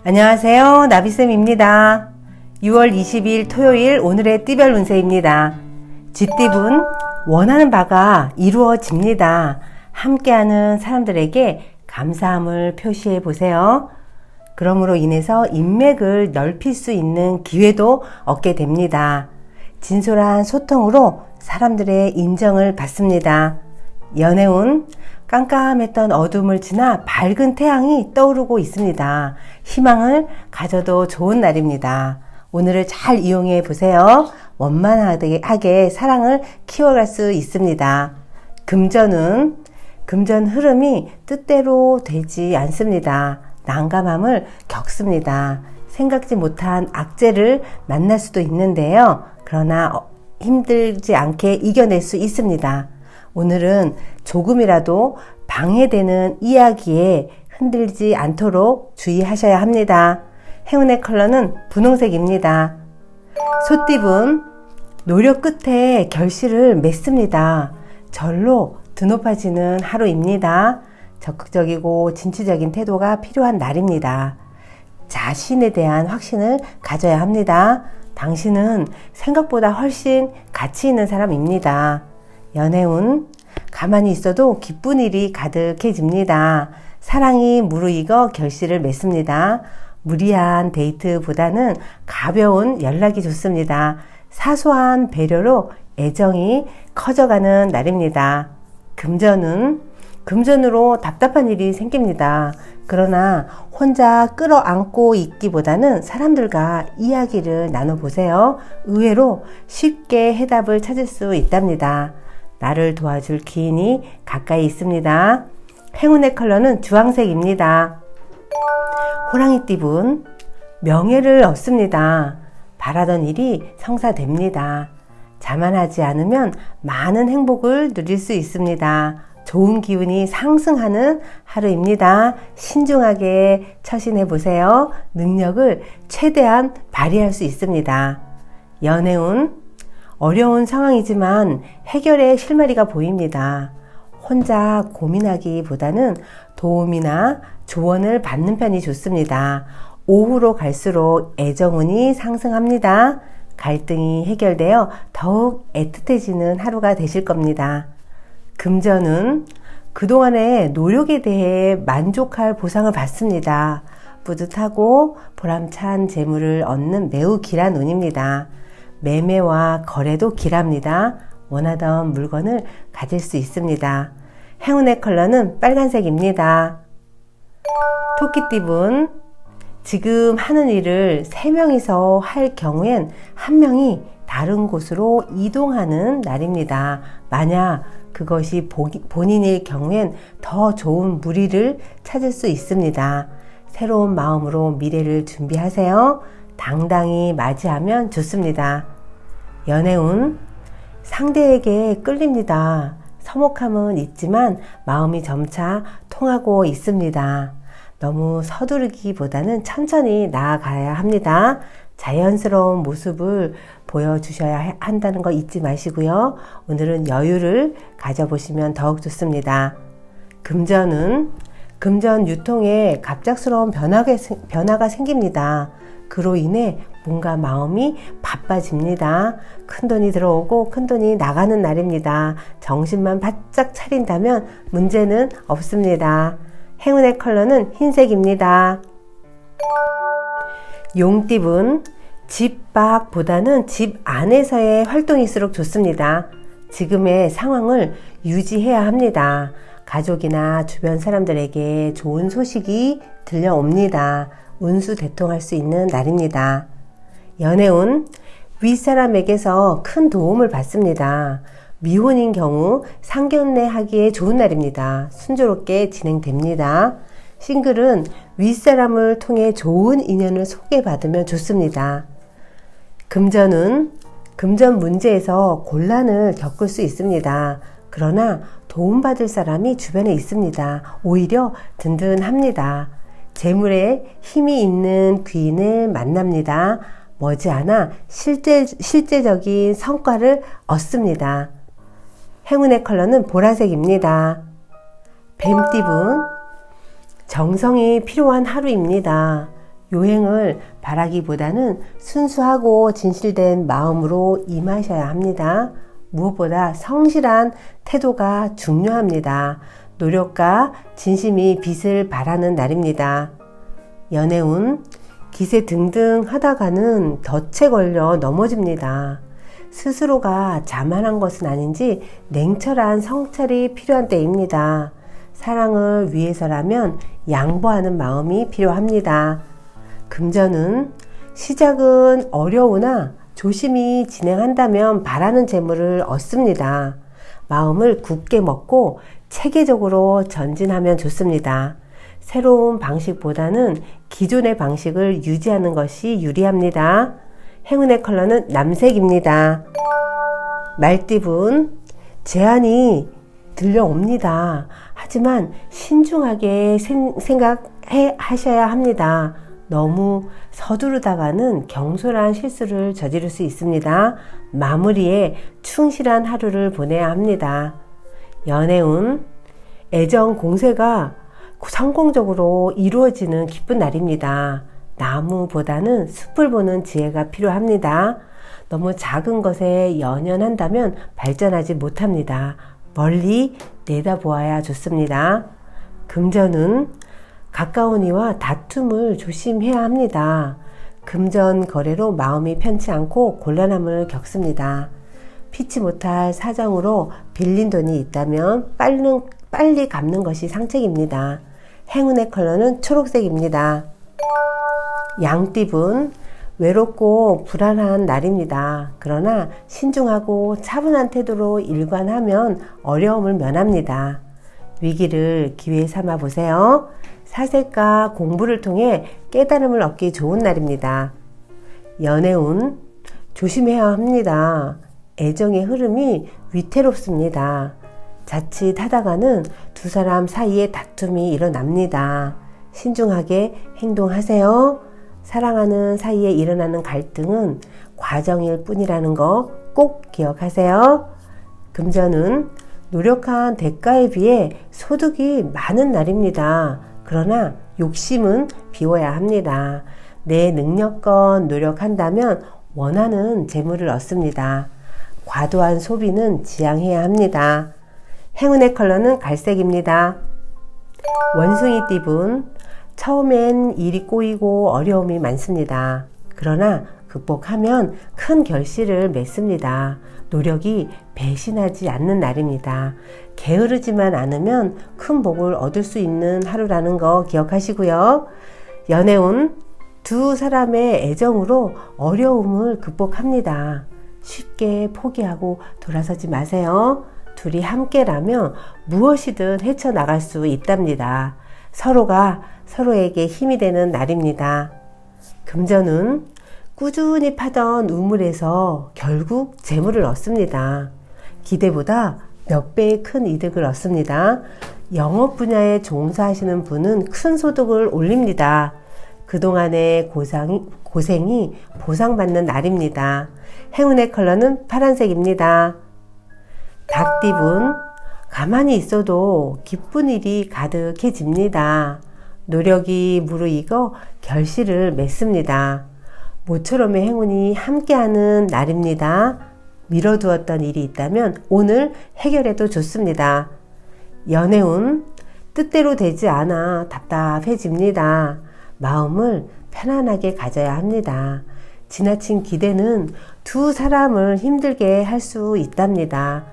안녕하세요. 나비쌤입니다. 6월 20일 토요일 오늘의 띠별 운세입니다. 쥐띠분 원하는 바가 이루어집니다. 함께하는 사람들에게 감사함을 표시해 보세요. 그러므로 인해서 인맥을 넓힐 수 있는 기회도 얻게 됩니다. 진솔한 소통으로 사람들의 인정을 받습니다. 연애운 깜깜했던 어둠을 지나 밝은 태양이 떠오르고 있습니다. 희망을 가져도 좋은 날입니다. 오늘을 잘 이용해 보세요. 원만하게 사랑을 키워갈 수 있습니다. 금전은 금전 흐름이 뜻대로 되지 않습니다. 난감함을 겪습니다. 생각지 못한 악재를 만날 수도 있는데요. 그러나 힘들지 않게 이겨낼 수 있습니다. 오늘은 조금이라도 방해되는 이야기에 흔들리지 않도록 주의하셔야 합니다. 행운의 컬러는 분홍색입니다. 소띠분 노력 끝에 결실을 맺습니다. 절로 드높아지는 하루입니다. 적극적이고 진취적인 태도가 필요한 날입니다. 자신에 대한 확신을 가져야 합니다. 당신은 생각보다 훨씬 가치 있는 사람입니다. 연애운 가만히 있어도 기쁜 일이 가득해집니다. 사랑이 무르익어 결실을 맺습니다. 무리한 데이트보다는 가벼운 연락이 좋습니다. 사소한 배려로 애정이 커져가는 날입니다. 금전으로 답답한 일이 생깁니다. 그러나 혼자 끌어안고 있기보다는 사람들과 이야기를 나눠보세요. 의외로 쉽게 해답을 찾을 수 있답니다. 나를 도와줄 기인이 가까이 있습니다. 행운의 컬러는 주황색입니다. 호랑이띠분 명예를 얻습니다. 바라던 일이 성사됩니다. 자만하지 않으면 많은 행복을 누릴 수 있습니다. 좋은 기운이 상승하는 하루입니다. 신중하게 처신해 보세요. 능력을 최대한 발휘할 수 있습니다. 연애운 어려운 상황이지만 해결의 실마리가 보입니다. 혼자 고민하기보다는 도움이나 조언을 받는 편이 좋습니다. 오후로 갈수록 애정운이 상승합니다. 갈등이 해결되어 더욱 애틋해지는 하루가 되실 겁니다. 금전은 그동안의 노력에 대해 만족할 보상을 받습니다. 뿌듯하고 보람찬 재물을 얻는 매우 길한 운입니다. 매매와 거래도 길합니다. 원하던 물건을 가질 수 있습니다. 행운의 컬러는 빨간색입니다. 토끼띠분 지금 하는 일을 3명이서 할 경우엔 1명이 다른 곳으로 이동하는 날입니다. 만약 그것이 본인일 경우엔 더 좋은 무리를 찾을 수 있습니다. 새로운 마음으로 미래를 준비하세요. 당당히 맞이하면 좋습니다. 연애운 상대에게 끌립니다. 서먹함은 있지만 마음이 점차 통하고 있습니다. 너무 서두르기보다는 천천히 나아가야 합니다. 자연스러운 모습을 보여주셔야 한다는 거 잊지 마시고요. 오늘은 여유를 가져보시면 더욱 좋습니다. 금전 유통에 갑작스러운 변화가 생깁니다. 그로 인해 뭔가 마음이 바빠집니다. 큰돈이 들어오고 큰돈이 나가는 날입니다. 정신만 바짝 차린다면 문제는 없습니다. 행운의 컬러는 흰색입니다. 용띠분 집 밖보다는 집 안에서의 활동일수록 좋습니다. 지금의 상황을 유지해야 합니다. 가족이나 주변 사람들에게 좋은 소식이 들려옵니다. 운수대통할 수 있는 날입니다. 연애운 윗사람에게서 큰 도움을 받습니다. 미혼인 경우 상견례 하기에 좋은 날입니다. 순조롭게 진행됩니다. 싱글은 윗사람을 통해 좋은 인연을 소개받으면 좋습니다. 금전 문제에서 곤란을 겪을 수 있습니다. 그러나 도움받을 사람이 주변에 있습니다. 오히려 든든합니다. 재물에 힘이 있는 귀인을 만납니다. 머지않아 실제적인 성과를 얻습니다. 행운의 컬러는 보라색입니다. 뱀띠분 정성이 필요한 하루입니다. 요행을 바라기보다는 순수하고 진실된 마음으로 임하셔야 합니다. 무엇보다 성실한 태도가 중요합니다. 노력과 진심이 빛을 발하는 날입니다. 연애운, 기세 등등 하다가는 덫에 걸려 넘어집니다. 스스로가 자만한 것은 아닌지 냉철한 성찰이 필요한 때입니다. 사랑을 위해서라면 양보하는 마음이 필요합니다. 금전은 시작은 어려우나 조심히 진행한다면 바라는 재물을 얻습니다. 마음을 굳게 먹고 체계적으로 전진하면 좋습니다. 새로운 방식보다는 기존의 방식을 유지하는 것이 유리합니다. 행운의 컬러는 남색입니다. 말띠분, 제안이 들려옵니다. 하지만 신중하게 생각하셔야 합니다. 너무 서두르다가는 경솔한 실수를 저지를 수 있습니다. 마무리에 충실한 하루를 보내야 합니다. 연애운, 애정 공세가 성공적으로 이루어지는 기쁜 날입니다. 나무보다는 숲을 보는 지혜가 필요합니다. 너무 작은 것에 연연한다면 발전하지 못합니다. 멀리 내다보아야 좋습니다. 금전은 가까운 이와 다툼을 조심해야 합니다. 금전 거래로 마음이 편치 않고 곤란함을 겪습니다. 피치 못할 사정으로 빌린 돈이 있다면 빨리 갚는 것이 상책입니다. 행운의 컬러는 초록색입니다. 양띠분, 외롭고 불안한 날입니다. 그러나 신중하고 차분한 태도로 일관하면 어려움을 면합니다. 위기를 기회 삼아 보세요. 사색과 공부를 통해 깨달음을 얻기 좋은 날입니다. 연애운, 조심해야 합니다. 애정의 흐름이 위태롭습니다. 자칫 하다가는 두 사람 사이에 다툼이 일어납니다. 신중하게 행동하세요. 사랑하는 사이에 일어나는 갈등은 과정일 뿐이라는 거 꼭 기억하세요. 금전은 노력한 대가에 비해 소득이 많은 날입니다. 그러나 욕심은 비워야 합니다. 내 능력껏 노력한다면 원하는 재물을 얻습니다. 과도한 소비는 지양해야 합니다. 행운의 컬러는 갈색입니다. 원숭이띠분, 처음엔 일이 꼬이고 어려움이 많습니다. 그러나 극복하면 큰 결실을 맺습니다. 노력이 배신하지 않는 날입니다. 게으르지만 않으면 큰 복을 얻을 수 있는 하루라는 거 기억하시고요. 연애운, 두 사람의 애정으로 어려움을 극복합니다. 쉽게 포기하고 돌아서지 마세요. 둘이 함께라면 무엇이든 헤쳐나갈 수 있답니다. 서로가 서로에게 힘이 되는 날입니다. 금전은 꾸준히 파던 우물에서 결국 재물을 얻습니다. 기대보다 몇 배의 큰 이득을 얻습니다. 영업 분야에 종사하시는 분은 큰 소득을 올립니다. 그동안의 고생이 보상받는 날입니다. 행운의 컬러는 파란색입니다. 닭띠분, 가만히 있어도 기쁜 일이 가득해집니다. 노력이 무르익어 결실을 맺습니다. 모처럼의 행운이 함께하는 날입니다. 미뤄두었던 일이 있다면 오늘 해결해도 좋습니다. 연애운, 뜻대로 되지 않아 답답해집니다. 마음을 편안하게 가져야 합니다. 지나친 기대는 두 사람을 힘들게 할 수 있답니다.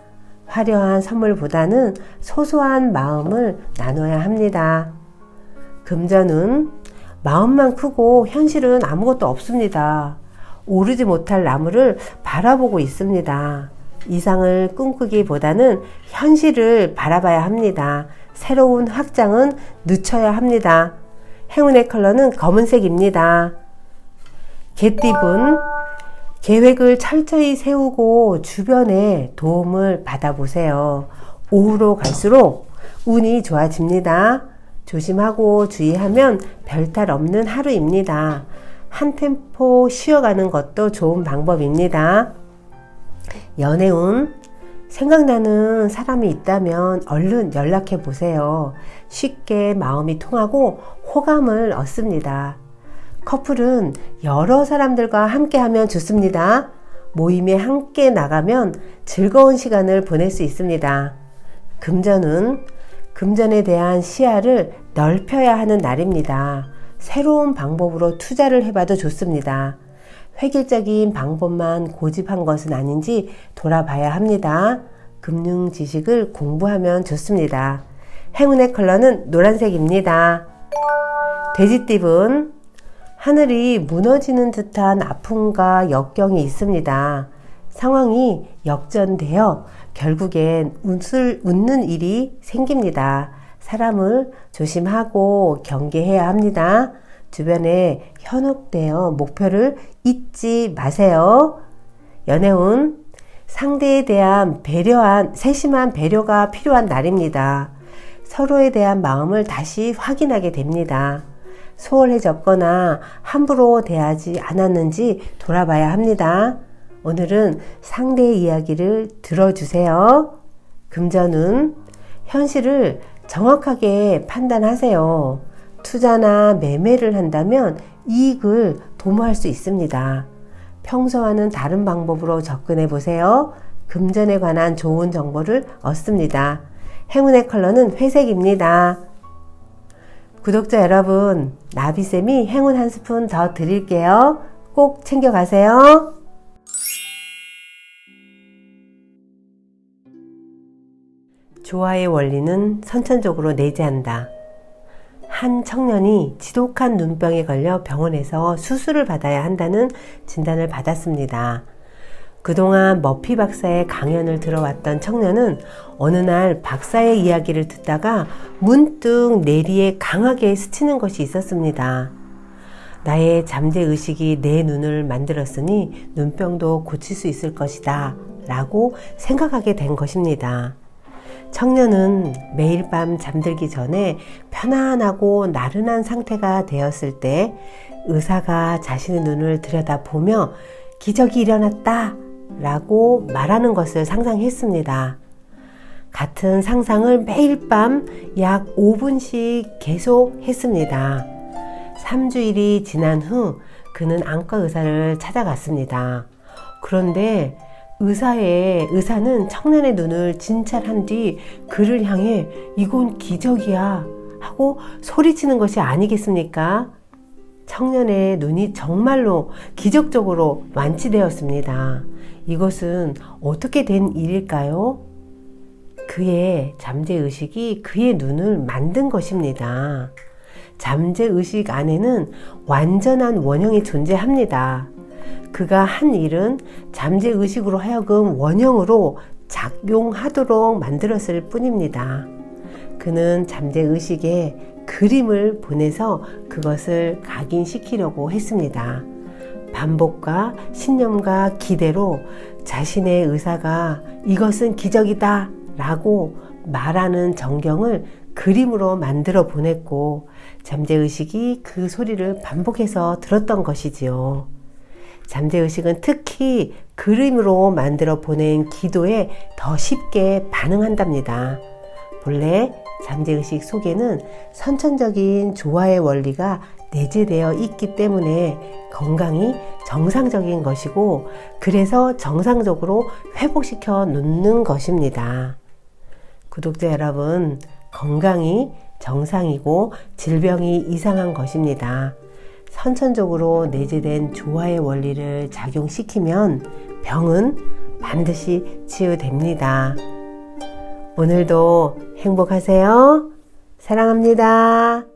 화려한 선물보다는 소소한 마음을 나눠야 합니다. 금전은 마음만 크고 현실은 아무것도 없습니다. 오르지 못할 나무를 바라보고 있습니다. 이상을 꿈꾸기보다는 현실을 바라봐야 합니다. 새로운 확장은 늦춰야 합니다. 행운의 컬러는 검은색입니다. 개띠분, 계획을 철저히 세우고 주변에 도움을 받아보세요. 오후로 갈수록 운이 좋아집니다. 조심하고 주의하면 별탈 없는 하루입니다. 한 템포 쉬어가는 것도 좋은 방법입니다. 연애운, 생각나는 사람이 있다면 얼른 연락해 보세요. 쉽게 마음이 통하고 호감을 얻습니다. 커플은 여러 사람들과 함께 하면 좋습니다. 모임에 함께 나가면 즐거운 시간을 보낼 수 있습니다. 금전은 금전에 대한 시야를 넓혀야 하는 날입니다. 새로운 방법으로 투자를 해봐도 좋습니다. 획일적인 방법만 고집한 것은 아닌지 돌아봐야 합니다. 금융 지식을 공부하면 좋습니다. 행운의 컬러는 노란색입니다. 돼지띠분, 하늘이 무너지는 듯한 아픔과 역경이 있습니다. 상황이 역전되어 결국엔 웃는 일이 생깁니다. 사람을 조심하고 경계해야 합니다. 주변에 현혹되어 목표를 잊지 마세요. 연애운, 상대에 대한 세심한 배려가 필요한 날입니다. 서로에 대한 마음을 다시 확인하게 됩니다. 소홀해졌거나 함부로 대하지 않았는지 돌아봐야 합니다. 오늘은 상대의 이야기를 들어주세요. 금전은 현실을 정확하게 판단하세요. 투자나 매매를 한다면 이익을 도모할 수 있습니다. 평소와는 다른 방법으로 접근해 보세요. 금전에 관한 좋은 정보를 얻습니다. 행운의 컬러는 회색입니다. 구독자 여러분, 나비쌤이 행운 한 스푼 더 드릴게요. 꼭 챙겨가세요. 조화의 원리는 선천적으로 내재한다. 한 청년이 지독한 눈병에 걸려 병원에서 수술을 받아야 한다는 진단을 받았습니다. 그동안 머피 박사의 강연을 들어왔던 청년은 어느 날 박사의 이야기를 듣다가 문득 내리에 강하게 스치는 것이 있었습니다. 나의 잠재의식이 내 눈을 만들었으니 눈병도 고칠 수 있을 것이다 라고 생각하게 된 것입니다. 청년은 매일 밤 잠들기 전에 편안하고 나른한 상태가 되었을 때 의사가 자신의 눈을 들여다보며 기적이 일어났다 라고 말하는 것을 상상했습니다. 같은 상상을 매일 밤 약 5분씩 계속 했습니다. 3주일이 지난 후 그는 안과 의사를 찾아갔습니다. 그런데 의사는 청년의 눈을 진찰한 뒤 그를 향해 이건 기적이야 하고 소리치는 것이 아니겠습니까? 청년의 눈이 정말로 기적적으로 완치되었습니다. 이것은 어떻게 된 일일까요? 그의 잠재의식이 그의 눈을 만든 것입니다. 잠재의식 안에는 완전한 원형이 존재합니다. 그가 한 일은 잠재의식으로 하여금 원형으로 작용하도록 만들었을 뿐입니다. 그는 잠재의식에 그림을 보내서 그것을 각인시키려고 했습니다. 반복과 신념과 기대로 자신의 의사가 이것은 기적이다 라고 말하는 전경을 그림으로 만들어 보냈고 잠재의식이 그 소리를 반복해서 들었던 것이지요. 잠재의식은 특히 그림으로 만들어 보낸 기도에 더 쉽게 반응한답니다. 본래 잠재의식 속에는 선천적인 조화의 원리가 내재되어 있기 때문에 건강이 정상적인 것이고 그래서 정상적으로 회복시켜 놓는 것입니다. 구독자 여러분, 건강이 정상이고 질병이 이상한 것입니다. 선천적으로 내재된 조화의 원리를 작용시키면 병은 반드시 치유됩니다. 오늘도 행복하세요. 사랑합니다.